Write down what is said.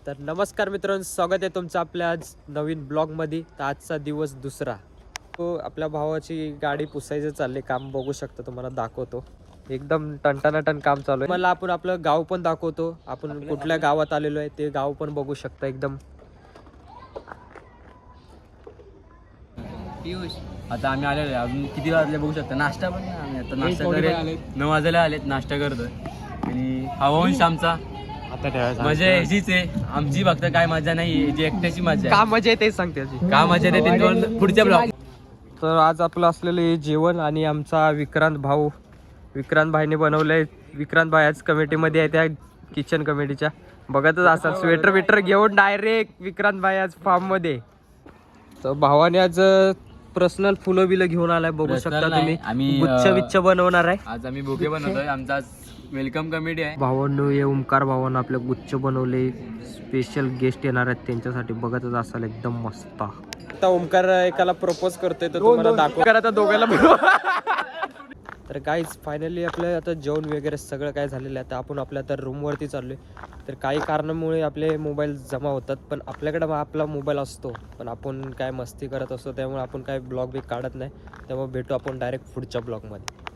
तर नमस्कार मित्रांनो, स्वागत आहे तुमचं आपल्या आज नवीन ब्लॉगमध्ये. तर आजचा दिवस दुसरा. तो आपल्या भावाची गाडी पुसायचं चालले काम बघू शकता, तुम्हाला दाखवतो. एकदम टनटनाटन काम चालू आहे. मला आपण आपलं गाव पण दाखवतो, आपण कुठल्या गावात आलेलो आहे ते गाव पण बघू शकता. एकदम आता आम्ही आलेलो आहे. अजून किती वाजले बघू शकता. नाश्ता पण नाही आम्ही आता नाश्ता करे 9 वाजायला आलेत. नाश्ता करतोय आणि हा वंश आमचा. आता मजा ह्याचीच आहे आमची, फक्त काय मजा नाही, जी एकट्याची मजा आहे. का मजा येते सांगते का मजा येते ते पुढच्या ब्लॉग. तर आज आपलं असलेलं जेवण आणि आमचा विक्रांत भाईने बनवलंय. विक्रांत भाई आज कमिटीमध्ये आहे, त्या किचन कमिटीच्या. बघतच असाल स्वेटर विटर घेऊन डायरेक्ट विक्रांत भाई आज फार्म मध्ये. तर भावाने आज पर्सनल फुलं बिलं घेऊन आलाय, बघू शकता तुम्ही. आम्ही गुच्छ बनवणार आहे आज. आम्ही बुके बनवतोय. आमचा वेलकम कमिटी आहे. भावांनो, हे ओमकार भावानं आपले गुच्छ बनवले. स्पेशल गेस्ट येणार आहेत त्यांच्यासाठी. बघतच असाल एकदम मस्त. आता ओमकार एकाला प्रपोज करतोय, तर तुम्हाला दाखव. आता दोघांना तर गाईज फायनली आपलं आता जेवण वगैरे सगळं काय झालेलं आहे. आता आपण आपल्या आता रूमवरती चाललोय. तर काही कारणामुळे आपले मोबाईल जमा होतात, पण आपल्याकडे आपला मोबाईल असतो, पण आपण काय मस्ती करत असतो, त्यामुळे आपण काय ब्लॉग बी काढत नाही. त्यामुळे भेटू आपण डायरेक्ट पुढच्या ब्लॉगमध्ये.